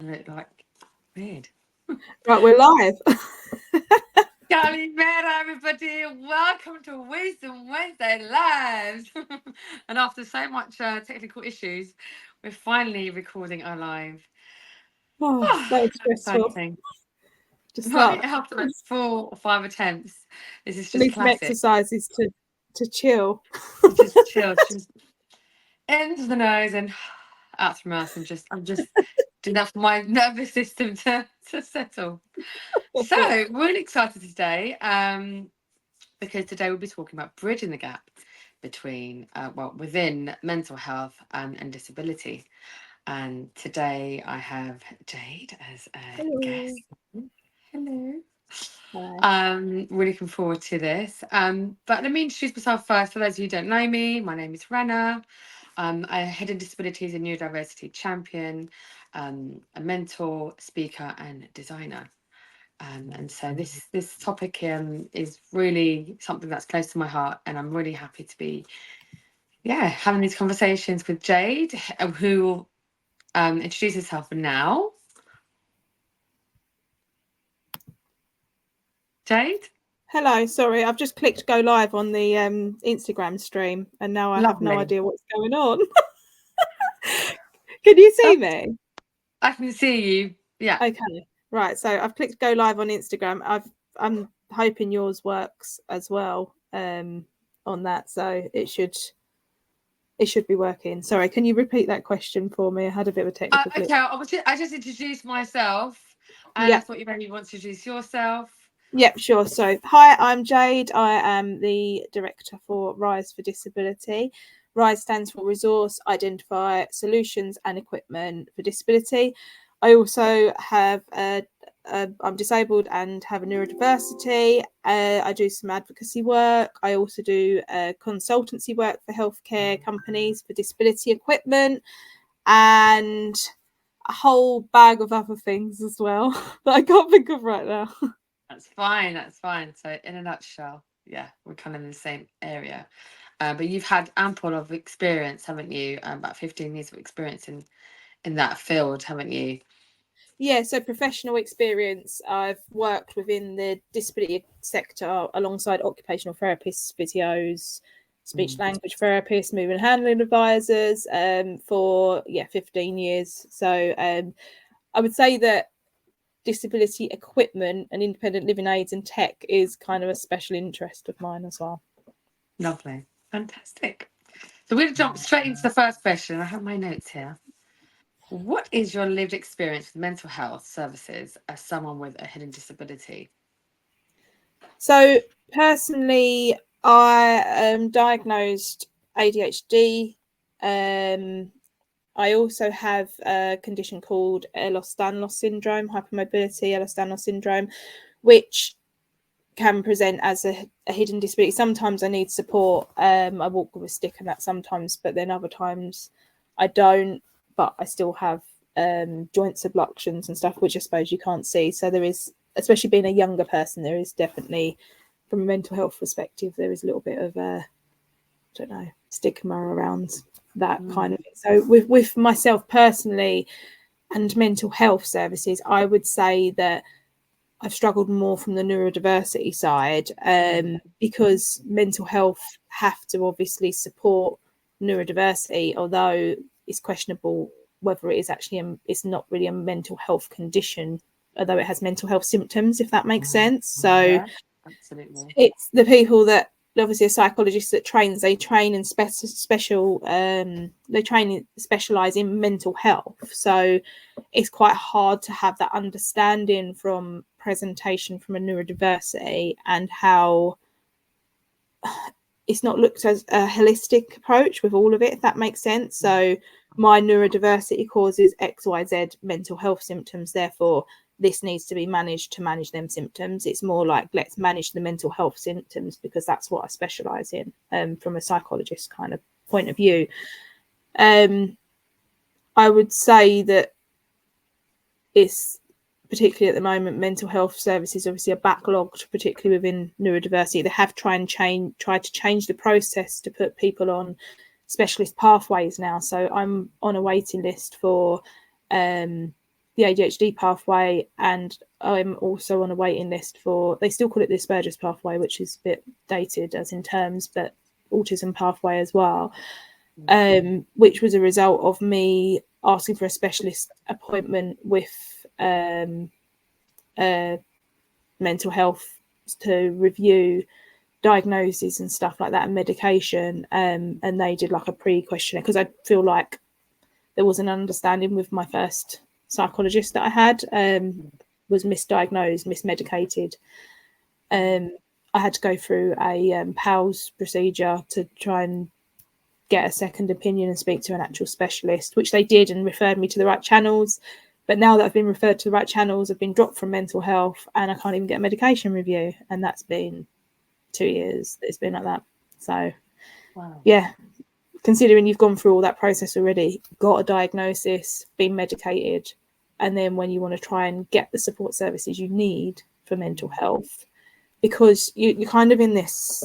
look like weird. Right, we're live. Kalimera, everybody. Welcome to Wisdom Wednesday Lives. And after so much technical issues, we're finally recording our live. Oh, so stressful. Exciting. Just Right, like after like 4 or 5 attempts. This is I just need some classic. exercises to chill. Just chill, just into the nose and out through mouth, and I'm just doing that for my nervous system to settle. So really excited today, because today we'll be talking about bridging the gap between, within mental health and disability. And today I have Jade as a Hello. guest. Hello. Hi. Really looking forward to this. But let me introduce myself first. For those of you who don't know me, my name is Rena. I'm a Hidden Disabilities and Neurodiversity champion, a mentor, speaker, and designer. And so this topic is really something that's close to my heart, and I'm really happy to be having these conversations with Jade, who will introduce herself now. Jade? Hello, sorry, I've just clicked go live on the Instagram stream and now I have no Lovely. idea what's going on. Can you see me? I can see you. Yeah. Okay, right, so I've clicked go live on Instagram. I'm hoping yours works as well on that, so it should be working. Sorry, can you repeat that question for me? I had a bit of a technical glitch. Okay, I just introduced myself, and I Yeah. thought you maybe want to introduce yourself. Yep, sure. So, hi, I'm Jade. I am the director for Rise for Disability. Rise stands for Resource, Identify, Solutions and Equipment for Disability. I also have I'm disabled and have a neurodiversity. I do some advocacy work. I also do consultancy work for healthcare companies for disability equipment and a whole bag of other things as well that I can't think of right now. That's fine. That's fine. So, in a nutshell, yeah, we're kind of in the same area. But you've had ample of experience, haven't you? About 15 years of experience in that field, haven't you? Yeah, so professional experience. I've worked within the disability sector alongside occupational therapists, physios, speech language therapists, movement and handling advisors for 15 years. So I would say that disability equipment and independent living aids and tech is kind of a special interest of mine as well. Lovely. Fantastic. So we're going to jump straight into the first question. I have my notes here. What is your lived experience with mental health services as someone with a hidden disability? So personally, I am diagnosed ADHD. I also have a condition called Ehlers-Danlos syndrome, hypermobility Ehlers-Danlos syndrome, which can present as a hidden disability. Sometimes I need support. I walk with a stick and that sometimes, but then other times I don't, but I still have joint subluxations and stuff, which I suppose you can't see. So there is, especially being a younger person, there is definitely, from a mental health perspective, there is a little bit of stigma around that kind of thing. So with myself personally and mental health services, I would say that I've struggled more from the neurodiversity side because mental health have to obviously support neurodiversity, although it's questionable whether it is actually it's not really a mental health condition, although it has mental health symptoms, if that makes sense. So Yeah, absolutely. It's the people that obviously a psychologist that trains, they train in specialize in mental health. So it's quite hard to have that understanding from presentation from a neurodiversity and how it's not looked as a holistic approach with all of it, if that makes sense. So my neurodiversity causes XYZ mental health symptoms, therefore this needs to be managed to manage them symptoms. It's more like, let's manage the mental health symptoms because that's what I specialize in from a psychologist kind of point of view. I would say that it's particularly at the moment, mental health services obviously are backlogged, particularly within neurodiversity. They have tried to change the process to put people on specialist pathways now. So I'm on a waiting list for the the ADHD pathway, and I'm also on a waiting list for, they still call it the Asperger's pathway, which is a bit dated as in terms, but autism pathway as well, which was a result of me asking for a specialist appointment with mental health to review diagnoses and stuff like that and medication, and they did like a pre-questionnaire because I feel like there was an understanding with my first psychologist that I had, was misdiagnosed, mismedicated. I had to go through a PALS procedure to try and get a second opinion and speak to an actual specialist, which they did and referred me to the right channels. But now that I've been referred to the right channels, I've been dropped from mental health and I can't even get a medication review. And that's been 2 years. It's been like that. So, Wow. yeah, considering you've gone through all that process already, got a diagnosis, been medicated, and then when you want to try and get the support services you need for mental health, because you're kind of in this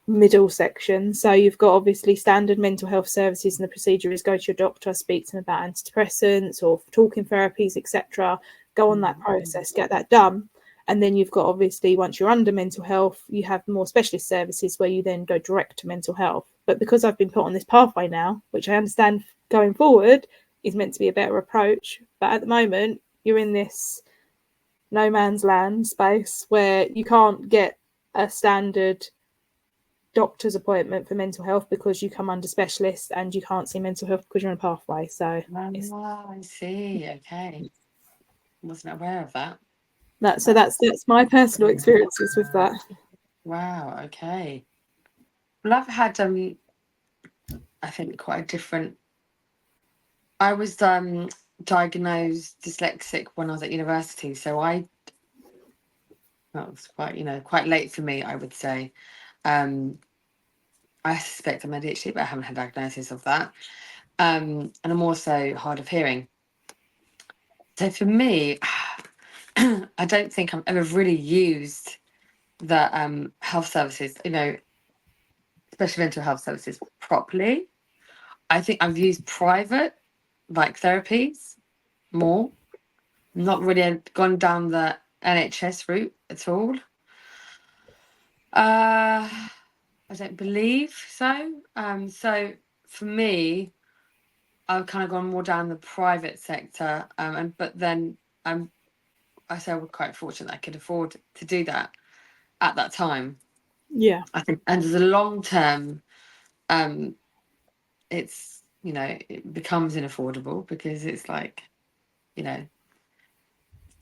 middle section. So you've got obviously standard mental health services, and the procedure is go to your doctor, speak to them about antidepressants or talking therapies, etc. Go on that process, get that done. And then you've got, obviously, once you're under mental health, you have more specialist services where you then go direct to mental health. But because I've been put on this pathway now, which I understand going forward is meant to be a better approach, but at the moment you're in this no man's land space where you can't get a standard doctor's appointment for mental health because you come under specialists, and you can't see mental health because you're on a pathway. So I see. Okay. Wasn't aware of that. that's my personal experiences with that. Wow. Okay. Well, I've had I think quite a different. I was diagnosed dyslexic when I was at university, so that was quite late for me, I would say. I suspect I'm ADHD, but I haven't had diagnosis of that. And I'm also hard of hearing. So for me, I don't think I've ever really used the health services, especially mental health services, properly. I think I've used private, like therapies, more. Not really gone down the NHS route at all. I don't believe so. So for me, I've kind of gone more down the private sector, but then I say I was quite fortunate that I could afford to do that at that time. Yeah, I think, and as a long term, it's it becomes inaffordable because it's like, it's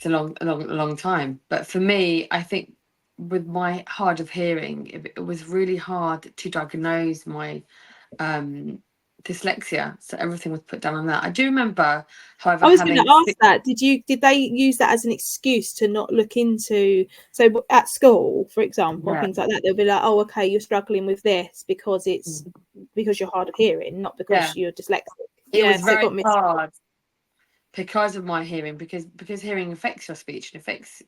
a long time. But for me, I think with my hard of hearing, it was really hard to diagnose my dyslexia, so everything was put down on that. I do remember, however, I was going to having ask that. Did they use that as an excuse to not look into? So at school, for example, things like that, they'll be like, "Oh, okay, you're struggling with this because it's because you're hard of hearing, not because you're dyslexic." It was so very it got hard because of my hearing, because hearing affects your speech and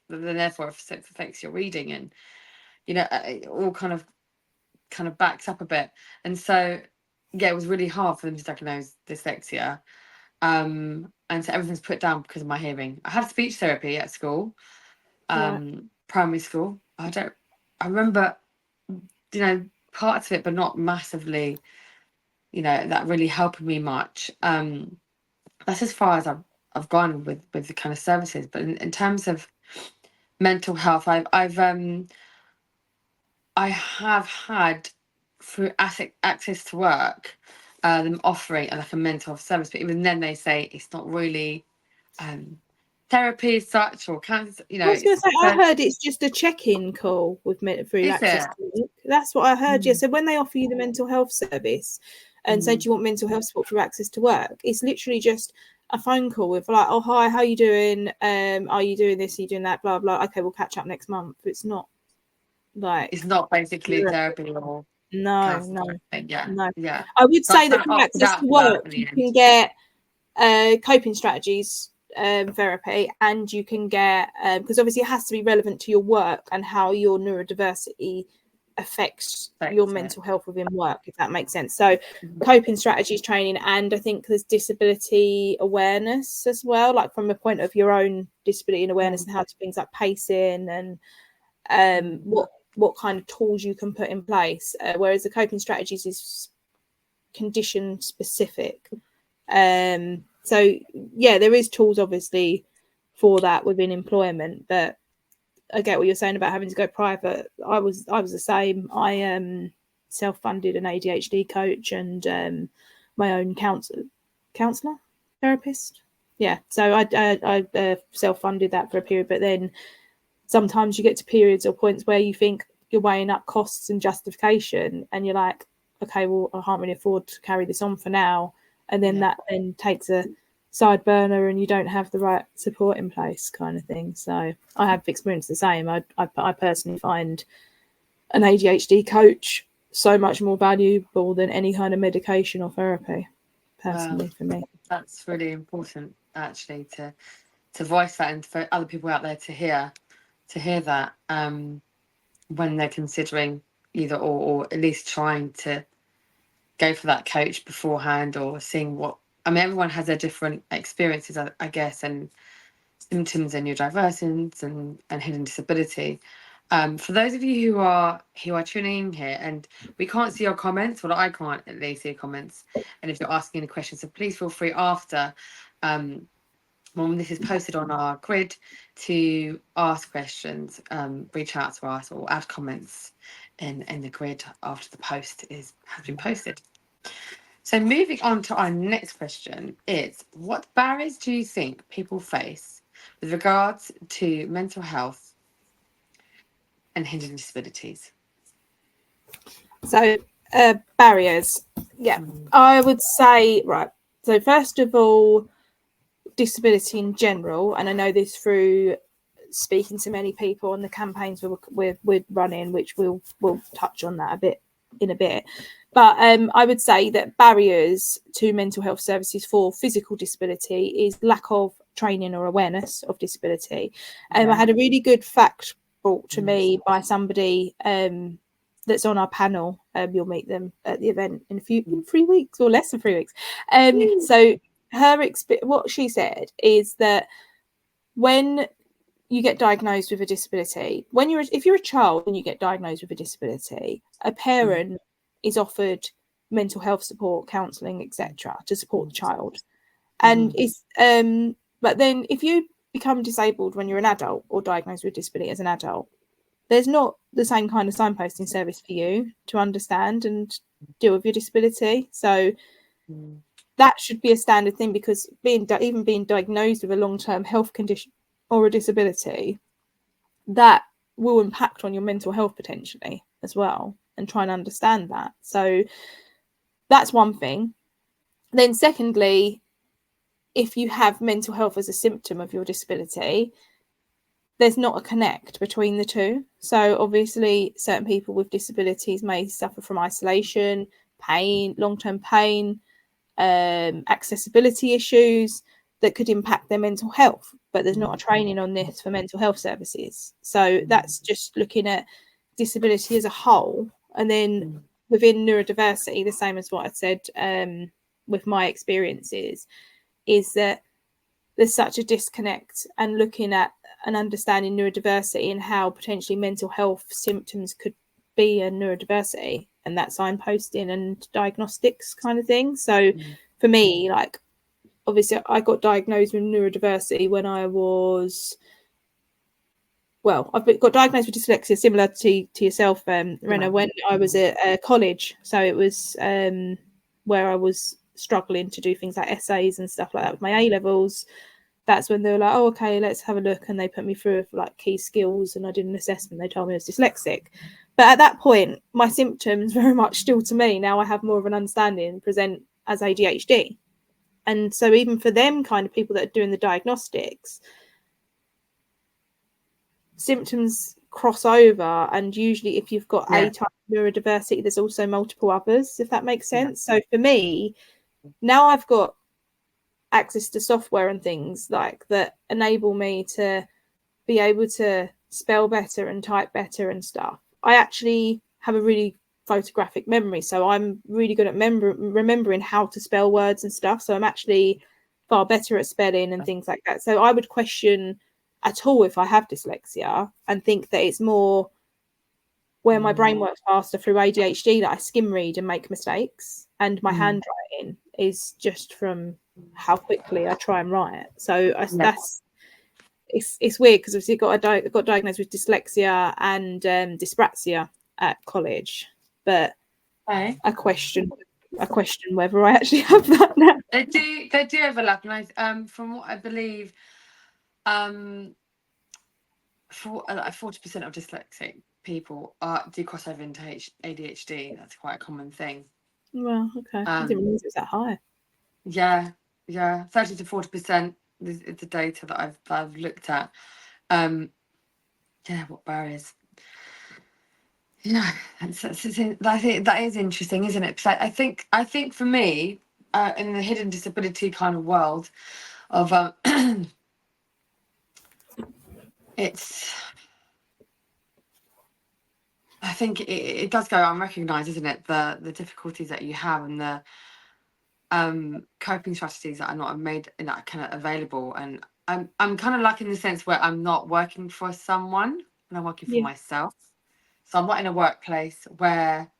then therefore affects your reading, and it all kind of backs up a bit. And so it was really hard for them to diagnose dyslexia, and so everything's put down because of my hearing. I had speech therapy at school, primary school. I remember parts of it, but not massively, that really helping me much. That's as far as I've gone with the kind of services. But in terms of mental health, I have had, through access to work, them offering like a mental health service, but even then they say it's not really therapy as such or cancer. I was going to say, I heard it's just a check-in call with through access to work. That's what I heard. Yeah. So when they offer you the mental health service and say, "Do you want mental health support through access to work?" It's literally just a phone call with like, "Oh, hi, how are you doing? Are you doing this? Are you doing that? Blah blah. Okay, we'll catch up next month." It's not like, it's not basically therapy or no. Yeah. I would say that through opted access out to for that work, in the you end. can get coping strategies therapy, and you can get, because obviously it has to be relevant to your work and how your neurodiversity affects your mental health within work, if that makes sense. So Mm-hmm. coping strategies training, and I think there's disability awareness as well, like from the point of your own disability and awareness, and how to things like pacing and what kind of tools you can put in place, whereas the coping strategies is condition specific. So yeah, there is tools obviously for that within employment, but I get what you're saying about having to go private. I was the same. I self-funded an ADHD coach and my own counselor, therapist. Yeah, so I self-funded that for a period, but then sometimes you get to periods or points where you think you're weighing up costs and justification, and you're like, okay, well, I can't really afford to carry this on for now, and then that then takes a side burner and you don't have the right support in place, kind of thing. So I have experienced the same. I personally find an ADHD coach so much more valuable than any kind of medication or therapy, personally, for me. That's really important, actually, to voice that, and for other people out there to hear that when they're considering either or at least trying to go for that coach beforehand, or seeing what, I mean, everyone has their different experiences, I guess, and symptoms and neurodivergence and hidden disability. For those of you who are tuning in here, and we can't see your comments, well, I can't at least see your comments, and if you're asking any questions, so please feel free after when this is posted on our grid to ask questions, reach out to us, or add comments in the grid after the post has been posted. So moving on to our next question is, what barriers do you think people face with regards to mental health and hidden disabilities? So barriers, I would say, right, so first of all, disability in general, and I know this through speaking to many people on the campaigns we're running, which we'll touch on that in a bit. But I would say that barriers to mental health services for physical disability is lack of training or awareness of disability. I had a really good fact brought to me by somebody that's on our panel. You'll meet them at the event in 3 weeks, or less than 3 weeks. So what she said is that when you get diagnosed with a disability, if you're a child and you get diagnosed with a disability, a parent is offered mental health support, counselling, etc., to support the child. And it's but then if you become disabled when you're an adult, or diagnosed with disability as an adult, there's not the same kind of signposting service for you to understand and deal with your disability. So that should be a standard thing, because even being diagnosed with a long-term health condition or a disability, that will impact on your mental health potentially as well, and try and understand that. So that's one thing. Then secondly, if you have mental health as a symptom of your disability, there's not a connect between the two. So obviously certain people with disabilities may suffer from isolation, pain, long-term pain, accessibility issues that could impact their mental health, but there's not a training on this for mental health services. So that's just looking at disability as a whole. And then within neurodiversity, the same as what I said with my experiences, is that there's such a disconnect, and looking at and understanding neurodiversity and how potentially mental health symptoms could be a neurodiversity, and that signposting and diagnostics kind of thing. So for me, like, obviously I got diagnosed with neurodiversity when I was, I've got diagnosed with dyslexia similar to yourself, Rena, when I was at college. So it was where I was struggling to do things like essays and stuff like that with my A-levels. That's when they were like, oh, okay, let's have a look. And they put me through like key skills, and I did an assessment. They told me I was dyslexic. But at that point, my symptoms very much still, to me, now I have more of an understanding, present as ADHD. And so even for them kind of people that are doing the diagnostics, symptoms cross over. And usually if you've got a type of neurodiversity, there's also multiple others, if that makes sense. So for me, now I've got access to software and things like that enable me to be able to spell better and type better and stuff. I actually have a really photographic memory, so I'm really good at remembering how to spell words and stuff. So I'm actually far better at spelling and things like that. So I would question at all if I have dyslexia and think that it's more where my brain works faster through ADHD that I skim read and make mistakes, and my handwriting is just from how quickly I try and write. So that's it's weird because obviously got diagnosed with dyslexia and dyspraxia at college, but I question whether I actually have that now. They do overlap, and from what I believe, for 40% of dyslexic people do cross over into ADHD. That's quite a common thing. Well, okay, I didn't realize it was that high. Yeah, 30 to 40% is the data that I've looked at. What barriers? Yeah, I think that is interesting, isn't it? Because I think for me, in the hidden disability kind of world of it's, I think it does go unrecognised, isn't it? The difficulties that you have and the coping strategies that are not made that kind of available. And I'm kind of like in the sense where I'm not working for someone and I'm working for myself. So I'm not in a workplace where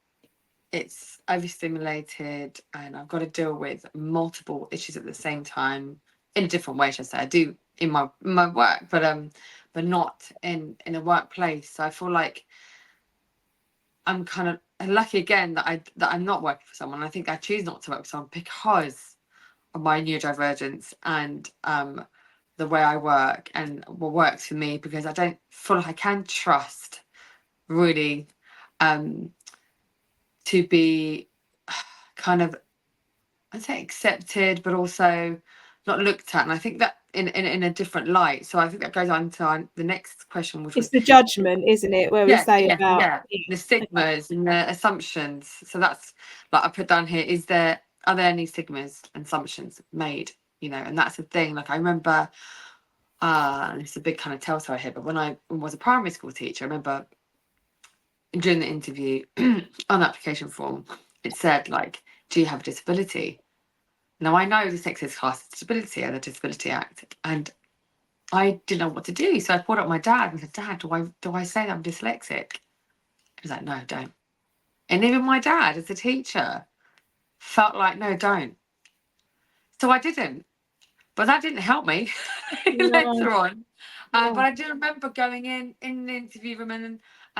it's overstimulated and I've got to deal with multiple issues at the same time in a different way, should I say. I do in my work, but not in a workplace. So I feel like I'm kind of lucky again that I'm not working for someone. I think I choose not to work for someone because of my neurodivergence and the way I work and what works for me, because I don't feel like I can trust really to be kind of, I'd say, accepted, but also not looked at. And I think that in a different light. So I think that goes on to the next question, which it's the judgment, isn't it? Where we say about the stigmas and the assumptions. So that's like I put down here: are there any stigmas and assumptions made? And that's the thing. Like I remember, it's a big kind of telltale here, but when I was a primary school teacher, I remember during the interview on the application form, it said like, "Do you have a disability?" Now I know the sex is classed as disability and the Disability Act, and I didn't know what to do. So I called up my dad and said, "Dad, do I say that I'm dyslexic?" He was like, "No, don't." And even my dad, as a teacher, felt like, "No, don't." So I didn't. But that didn't help me later on. But I do remember going in the interview room and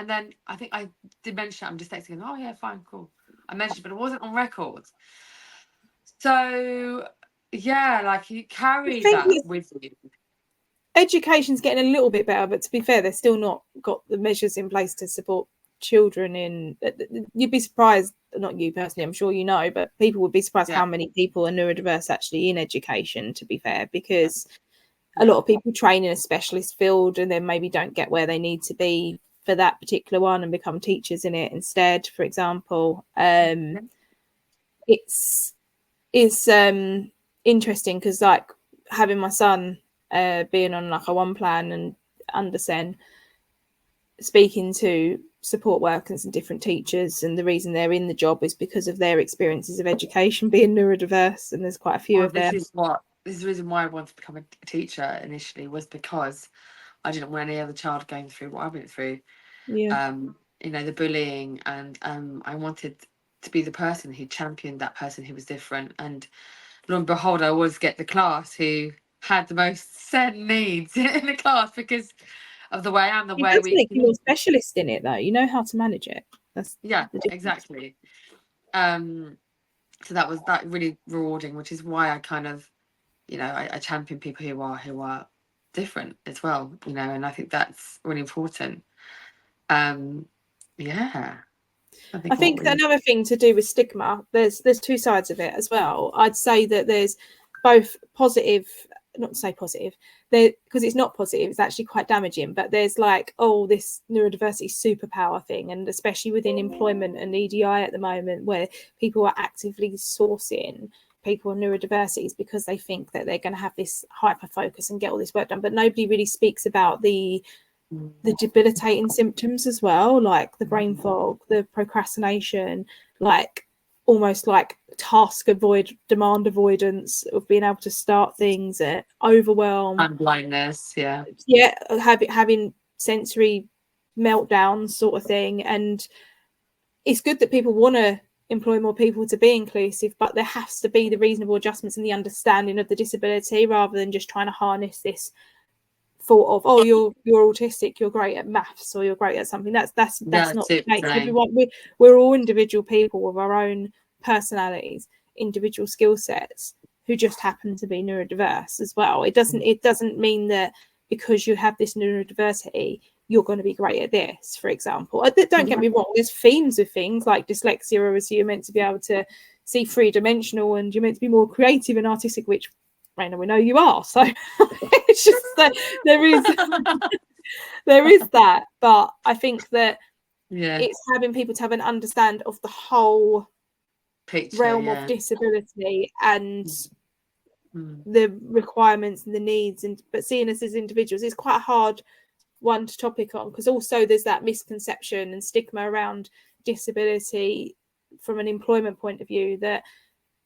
then I think I did mention I'm dyslexic. And, oh yeah, fine, cool. I mentioned, but it wasn't on record. So yeah, like you carry that with you. Education's getting a little bit better, but to be fair, they've still not got the measures in place to support children in. You'd be surprised, not you personally, I'm sure you know, but people would be surprised how many people are neurodiverse actually in education, to be fair, because a lot of people train in a specialist field and then maybe don't get where they need to be for that particular one and become teachers in it instead, for example. It's interesting because like having my son being on like a one plan and under Sen, speaking to support workers and different teachers, and the reason they're in the job is because of their experiences of education being neurodiverse, and there's quite a few of them. This is the reason why I wanted to become a teacher initially, was because I didn't want any other child going through what I went through. The bullying, and I wanted to be the person who championed that person who was different. And lo and behold, I always get the class who had the most certain needs in the class because of the way I am, the way we make you a specialist in it though. You know how to manage it. That's exactly. So that was really rewarding, which is why I kind of, I champion people who are different as well, and I think that's really important. I think another thing to do with stigma, there's two sides of it as well. I'd say that there's both positive, not to say positive, because it's not positive, it's actually quite damaging, but there's like, this neurodiversity superpower thing, and especially within employment and EDI at the moment, where people are actively sourcing people with neurodiversities because they think that they're going to have this hyper focus and get all this work done, but nobody really speaks about the the debilitating symptoms as well, like the brain fog, the procrastination, like almost like demand avoidance of being able to start things, overwhelm and blindness. Yeah, having sensory meltdowns sort of thing. And it's good that people want to employ more people to be inclusive, but there has to be the reasonable adjustments and the understanding of the disability, rather than just trying to harness this thought of, oh, you're autistic, you're great at maths, or you're great at something. That's not the case. Everyone, we're all individual people with our own personalities, individual skill sets, who just happen to be neurodiverse as well. It doesn't mean that because you have this neurodiversity you're going to be great at this, for example. Don't get me wrong, there's themes of things like dyslexia, or so you're meant to be able to see three-dimensional and you're meant to be more creative and artistic, which, Rena, we know you are. So it's just that there is that. But I think that it's having people to have an understand of the whole picture, realm of disability and the requirements and the needs, but seeing us as individuals is quite a hard one to topic on, because also there's that misconception and stigma around disability from an employment point of view, that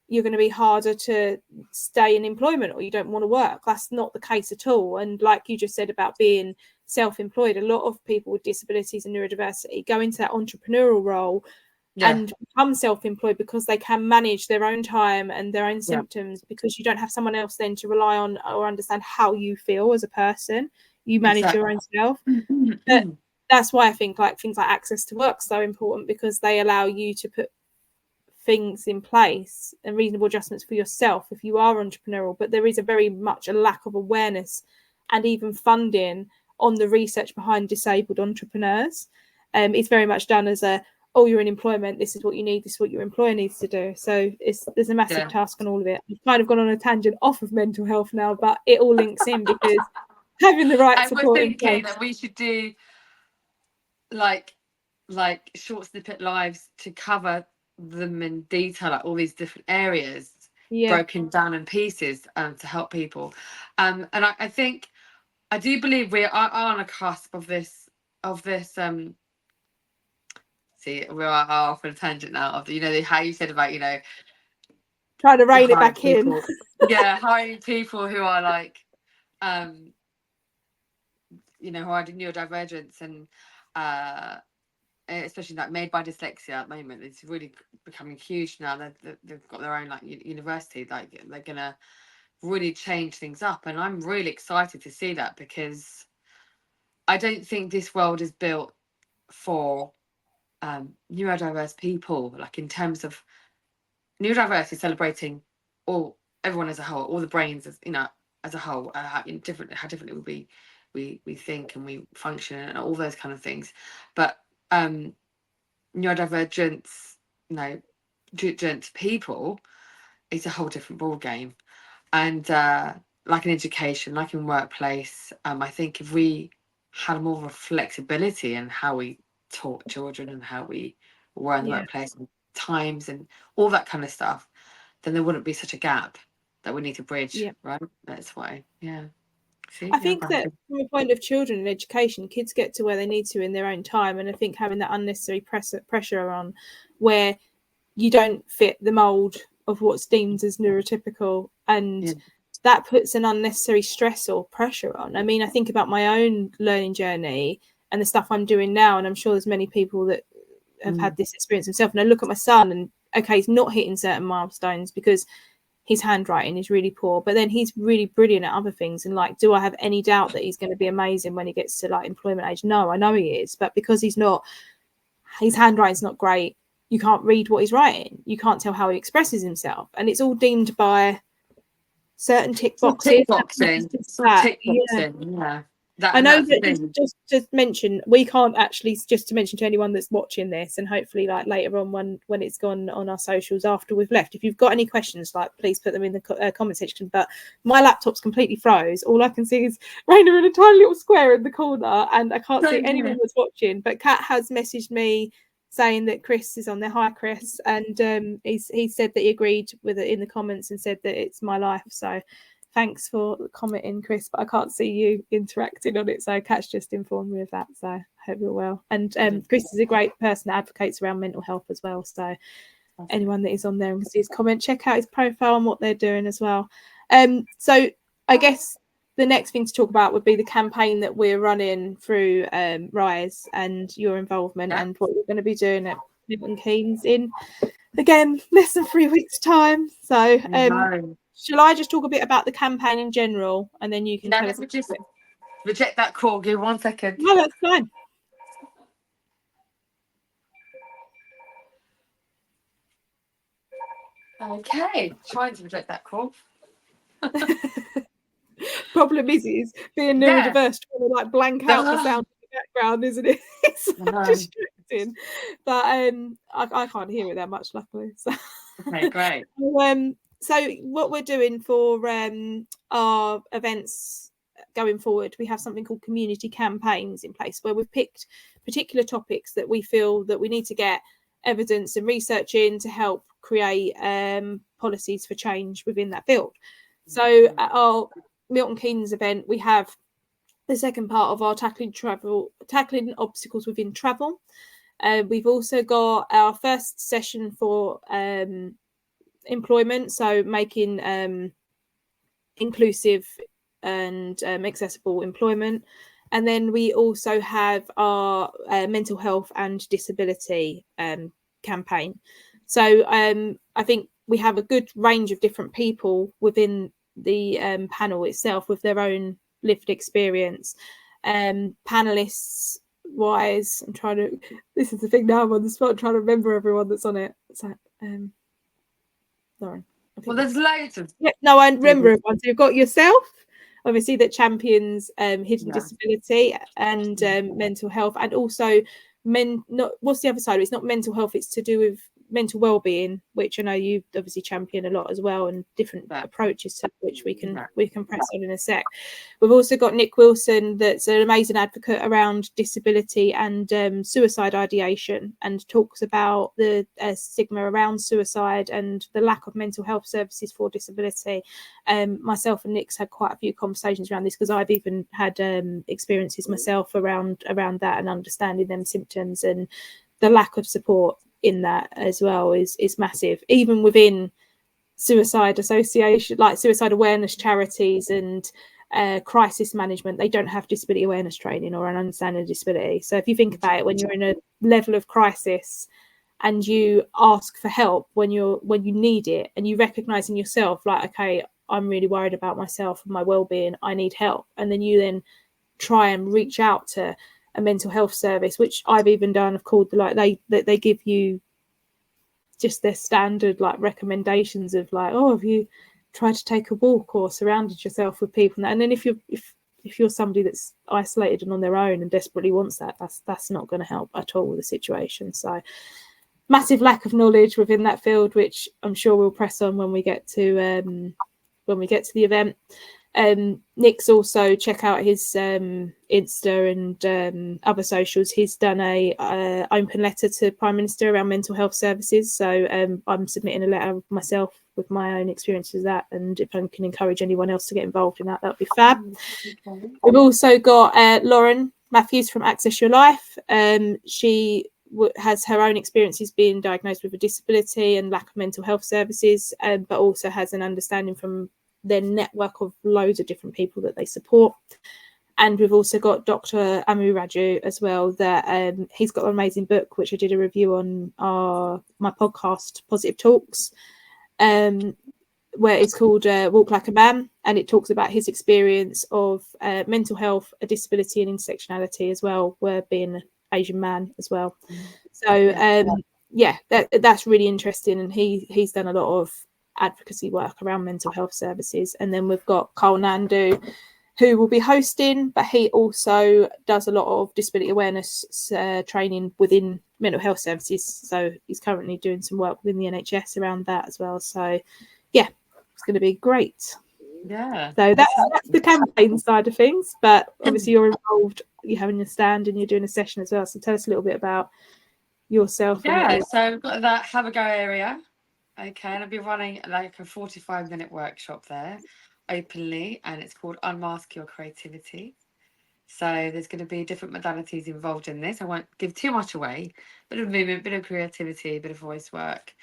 you're going to be harder to stay in employment or you don't want to work. That's not the case at all. And like you just said about being self-employed, a lot of people with disabilities and neurodiversity go into that entrepreneurial role and become self-employed because they can manage their own time and their own symptoms, because you don't have someone else then to rely on or understand how you feel as a person. You manage your own self. But that's why I think like things like access to work so important, because they allow you to put things in place and reasonable adjustments for yourself if you are entrepreneurial. But there is a very much a lack of awareness and even funding on the research behind disabled entrepreneurs. It's very much done as a, oh, you're in employment, this is what you need, this is what your employer needs to do. So there's a massive task on all of it. I've kind of gone on a tangent off of mental health now, but it all links in, because having the right support. I was thinking that we should do like short snippet lives to cover them in detail, like all these different areas broken down in pieces, to help people. And I think I do believe we are on a cusp of this see, we are off on a tangent now of how you said about trying to rein it back people, hiring people who are like who are neurodivergence, and especially like made by dyslexia at the moment. It's really becoming huge now. They've got their own like university, like they're gonna really change things up, and I'm really excited to see that, because I don't think this world is built for neurodiverse people, like in terms of neurodiversity celebrating everyone as a whole, all the brains as a whole, how differently we think and we function and all those kind of things. But neurodivergence, divergent people, it's a whole different ball game. And like in education, like in workplace, I think if we had more of a flexibility in how we taught children and how we were in the workplace and times and all that kind of stuff, then there wouldn't be such a gap that we need to bridge, right? That's why, See, I think that from a point of children and education, kids get to where they need to in their own time, and I think having that unnecessary pressure on where you don't fit the mold of what's deemed as neurotypical, and that puts an unnecessary stress or pressure on. I mean, I think about my own learning journey and the stuff I'm doing now, and I'm sure there's many people that have had this experience themselves, and I look at my son and okay, he's not hitting certain milestones because his handwriting is really poor, but then he's really brilliant at other things. And like, do I have any doubt that he's going to be amazing when he gets to like employment age? No, I know he is, but because his handwriting's not great, you can't read what he's writing, you can't tell how he expresses himself, and it's all deemed by certain tick boxes. I know that just to mention, we can't actually, just to mention to anyone that's watching this, and hopefully like later on when it's gone on our socials after we've left, if you've got any questions, like please put them in the comment section. But my laptop's completely froze. All I can see is Rena in a tiny little square in the corner, and I can't see anyone that's watching. But Kat has messaged me saying that Chris is on there. Hi Chris. And he said that he agreed with it in the comments and said that it's my life. So thanks for commenting, Chris, but I can't see you interacting on it. So Kat's just informed me of that. So I hope you're well. And Chris is a great person that advocates around mental health as well. So anyone that is on there and can see his comment, check out his profile and what they're doing as well. So I guess the next thing to talk about would be the campaign that we're running through Rise and your involvement and what you're going to be doing at Milton Keynes in, again, less than 3 weeks' time. So shall I just talk a bit about the campaign in general and then you can tell us? Just reject that call. Give 1 second. No, that's fine. Okay, trying to reject that call. Problem is being neurodiverse, trying to like blank out the sound in the background, isn't it? It's so distracting. But I can't hear it that much, luckily. So okay, great. So what we're doing for our events going forward, we have something called community campaigns in place where we've picked particular topics that we feel that we need to get evidence and research in to help create policies for change within that field. So at our Milton Keynes event, we have the second part of our tackling obstacles within travel. We've also got our first session for employment, so making inclusive and accessible employment. And then we also have our mental health and disability campaign. So I think we have a good range of different people within the panel itself with their own lived experience. Panelists wise, I'm trying to, this is the thing now, I'm on the spot trying to remember everyone that's on it. So, Lauren. Well, there's loads of. Yeah, no, I remember everyone. So you've got yourself, obviously, that champions hidden disability and mental health, and also what's the other side? It's not mental health, it's to do with mental well-being, which I know you obviously champion a lot as well, and different approaches to which we can press on in a sec. We've also got Nick Wilson, that's an amazing advocate around disability and suicide ideation, and talks about the stigma around suicide and the lack of mental health services for disability. Myself and Nick's had quite a few conversations around this, because I've even had experiences myself around that and understanding them symptoms, and the lack of support in that as well is massive, even within suicide association, like suicide awareness charities and crisis management. They don't have disability awareness training or an understanding of disability. So if you think about it, when you're in a level of crisis and you ask for help when you need it, and you recognize in yourself, like, okay, I'm really worried about myself and my well-being, I need help, and then you then try and reach out to a mental health service, which I've even done. I've called they give you just their standard like recommendations of like, oh, have you tried to take a walk or surrounded yourself with people? And then if you're somebody that's isolated and on their own and desperately wants that, that's not going to help at all with the situation. So massive lack of knowledge within that field, which I'm sure we'll press on when we get to the event. Nick's also, check out his Insta and other socials. He's done a open letter to Prime Minister around mental health services. So I'm submitting a letter myself with my own experiences of that, and if I can encourage anyone else to get involved in that, that would be fab. We've also got Lauren Matthews from Access Your Life. She has her own experiences being diagnosed with a disability and lack of mental health services, but also has an understanding from their network of loads of different people that they support. And we've also got Dr. Amu Raju as well, that he's got an amazing book, which I did a review on my podcast, Positive Talks, where it's called Walk Like a Man, and it talks about his experience of mental health, a disability and intersectionality as well, where being an Asian man as well. So that's really interesting, and he's done a lot of advocacy work around mental health services. And then we've got Carl Nandu, who will be hosting, but he also does a lot of disability awareness training within mental health services. So he's currently doing some work within the NHS around that as well. So yeah, it's going to be great. Yeah. So that's the campaign side of things, but obviously you're involved, you're having a stand and you're doing a session as well. So tell us a little bit about yourself. Yeah, so we've got that Have a Go area. Okay, and I'll be running like a 45-minute workshop there openly, and it's called Unmask Your Creativity. So there's going to be different modalities involved in this. I won't give too much away. Bit of movement, bit of creativity, bit of voice work,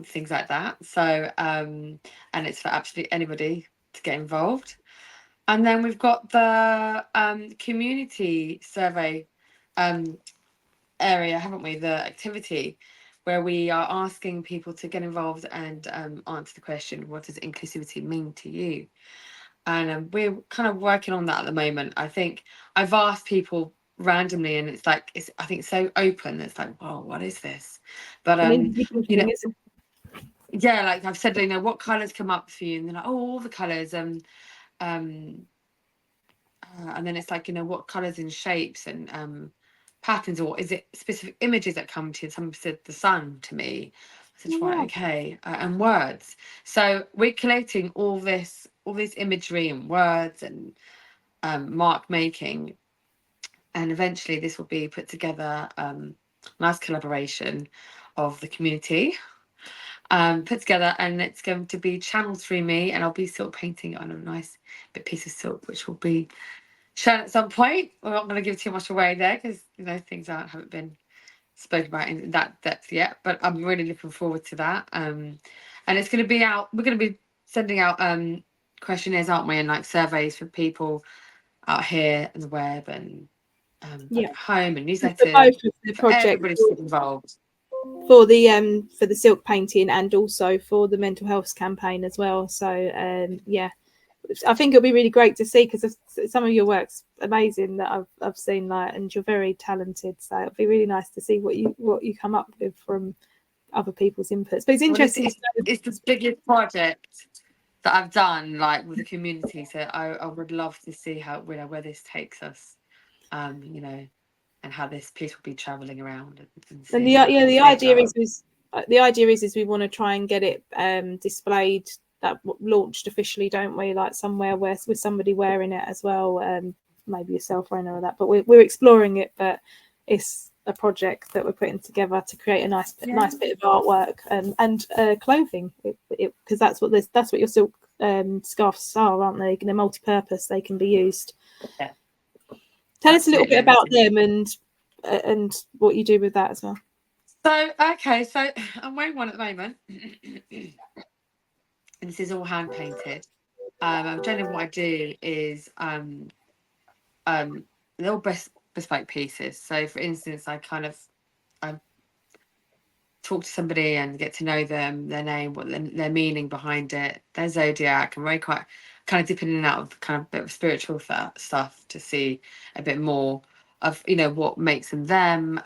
things like that. So and it's for absolutely anybody to get involved. And then we've got the community survey area, haven't we? The activity where we are asking people to get involved and answer the question, what does inclusivity mean to you? And we're kind of working on that at the moment. I think I've asked people randomly, and it's like I think it's so open. It's like, whoa, what is this? But An individual you know, thing, isn't yeah, like I've said, what colours come up for you, and they're like, oh, all the colours, and then it's like, what colours and shapes and patterns, or is it specific images that come to you? Someone said the sun to me. I said, right, okay, and words. So we're collating all this imagery and words and mark making, and eventually this will be put together, nice collaboration of the community, put together, and it's going to be channeled through me, and I'll be silk painting on a nice bit piece of silk, which will be shown at some point. We're not going to give too much away there because things haven't been spoken about in that depth yet, but I'm really looking forward to that. And it's going to be out. We're going to be sending out questionnaires, aren't we, and like surveys for people out here on the web and back at home, and for newsletters both of the for projects, everybody to get involved. for the silk painting and also for the mental health campaign as well. So yeah, I think it'll be really great to see, because some of your work's amazing that I've seen, like, and you're very talented. So it'll be really nice to see what you come up with from other people's inputs. But it's interesting. It's the biggest project that I've done, like, with the community. So I would love to see how where this takes us, and how this piece will be traveling around And the idea is we want to try and get it displayed, that launched officially, don't we? Like somewhere with somebody wearing it as well, maybe yourself, Rena, or that. But we're exploring it. But it's a project that we're putting together to create a nice bit of artwork and clothing, because that's what your silk scarves are, aren't they? They're multi-purpose. They can be used. Yeah. Tell us a little bit about them and what you do with that as well. So I'm wearing one at the moment, and this is all hand painted. Generally what I do is little bespoke pieces. So for instance, I talk to somebody and get to know them, their name, what their meaning behind it, their zodiac, and very quite kind of dipping in and out of kind of a bit of spiritual stuff to see a bit more of what makes them them.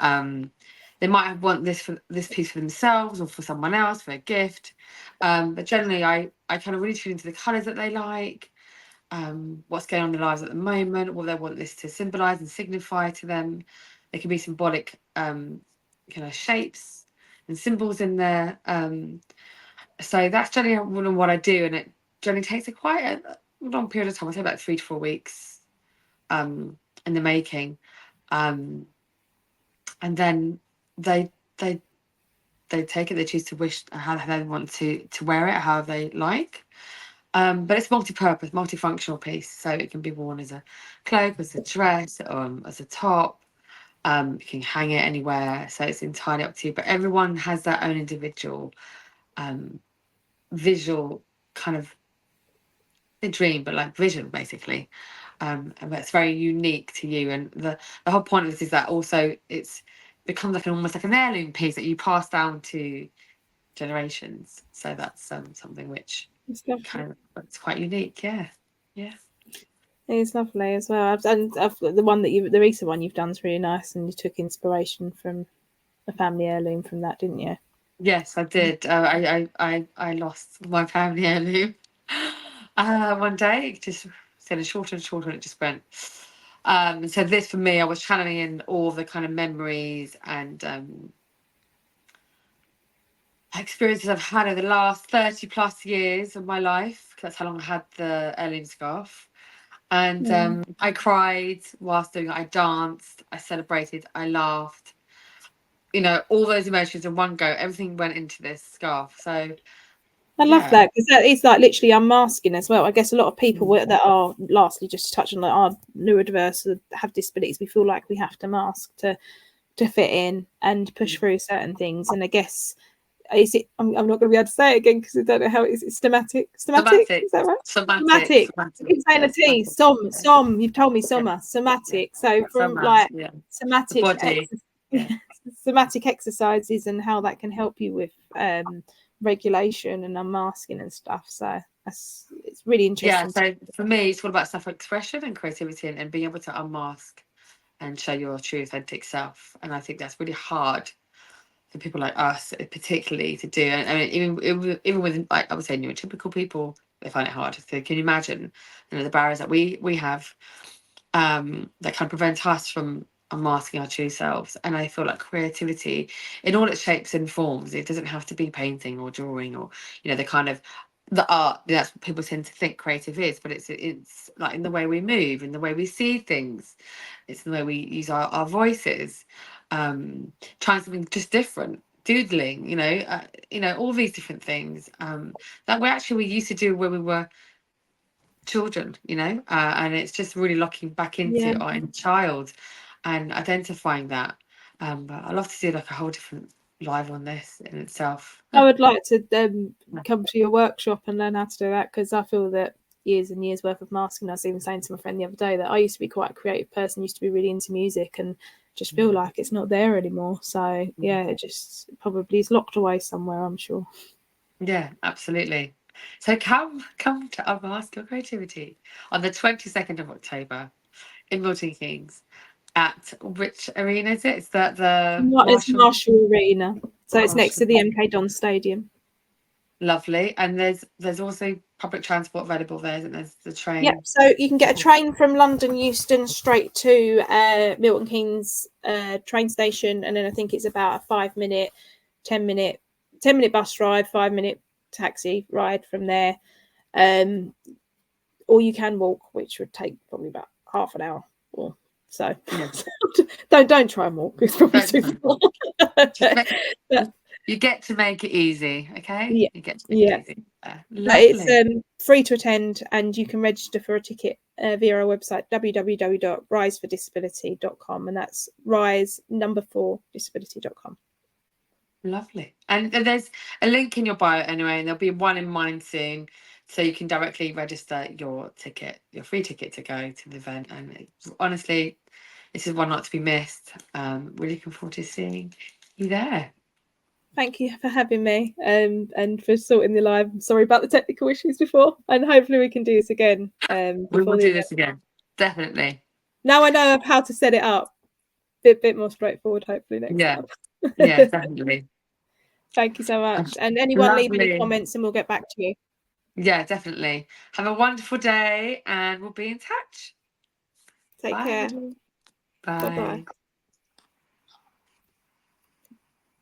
They might want this piece for themselves or for someone else for a gift, but generally I kind of really tune into the colours that they like, what's going on in their lives at the moment, what they want this to symbolize and signify to them. There can be symbolic kind of shapes and symbols in there. So that's generally what I do, and it generally takes quite a long period of time. I say about 3 to 4 weeks in the making, and then they take it. They choose to wish how they want to wear it, how they like. But it's multi-purpose, multifunctional piece, so it can be worn as a cloak, as a dress, as a top. You can hang it anywhere, so it's entirely up to you. But everyone has their own individual visual kind of a dream, but like vision, basically. And that's very unique to you. And the whole point of this is that also it's becomes like almost like an heirloom piece that you pass down to generations. So that's something which it's quite unique. Yeah. It's lovely as well. The recent one you've done is really nice, and you took inspiration from a family heirloom from that, didn't you? Yes, I did. I lost my family heirloom one day. It just getting shorter and shorter, and it just went. So this for me, I was channeling in all the kind of memories and experiences I've had over the last 30 plus years of my life. That's how long I had the heirloom scarf. And I cried whilst doing it. I danced, I celebrated, I laughed. All those emotions in one go. Everything went into this scarf. So I love that, because that is like literally unmasking as well. I guess a lot of people that are, lastly, just to touch on, like, are neurodiverse, have disabilities, we feel like we have to mask to fit in and push through certain things. And I guess, is it, I'm not going to be able to say it again because I don't know how it's somatic. Is that right? Somatic. I keep saying a T. You've told me somatic. So from like somatic somatic exercises and how that can help you with regulation and unmasking and stuff. So it's really interesting. So for me, it's all about self-expression and creativity, and being able to unmask and show your true authentic self. And I think that's really hard for people like us, particularly, to do. And I mean, even with, like, I would say, neurotypical people, they find it hard. So can you imagine, the barriers that we have, that kind of prevent us from unmasking our true selves? And I feel like creativity, in all its shapes and forms, it doesn't have to be painting or drawing or, the kind of the art. That's what people tend to think creative is, but it's like in the way we move, in the way we see things, it's the way we use our voices, trying something just different, doodling, all these different things, that we used to do when we were children, and it's just really locking back into our inner child and identifying that. But I'd love to do like a whole different live on this in itself. I would like to come to your workshop and learn how to do that, because I feel that years and years worth of masking. I was even saying to my friend the other day that I used to be quite a creative person, used to be really into music, and just feel like it's not there anymore. So yeah, it just probably is locked away somewhere, I'm sure. Yeah, absolutely. So come to unmask your creativity on the 22nd of October in Milton Keynes. At which arena is it? Is that the Marshall Arena. So it's next to the MK Dons Stadium. Lovely. And there's also public transport available there, isn't there? There's the train. Yep. So you can get a train from London Euston straight to Milton Keynes train station, and then I think it's about a 10 minute bus ride, 5-minute taxi ride from there. Or you can walk, which would take probably about half an hour or so. Don't try and walk. It's probably too far. You get to make it easy, okay? Yeah. You get to make it easy. It's free to attend, and you can register for a ticket via our website, www.risefordisability.com, and that's rise4disability.com. Lovely. And there's a link in your bio anyway, and there'll be one in mine soon, so you can directly register your free ticket to go to the event. And honestly, this is one not to be missed. Really looking forward to seeing you there. Thank you for having me, and for sorting the live. I'm sorry about the technical issues before, and hopefully we can do this again. We will do this again, definitely. Now I know how to set it up. Bit more straightforward, hopefully, next time. Yeah, definitely. Thank you so much. And anyone leave any comments and we'll get back to you. Yeah, definitely. Have a wonderful day and we'll be in touch. Take care. Bye. Bye-bye.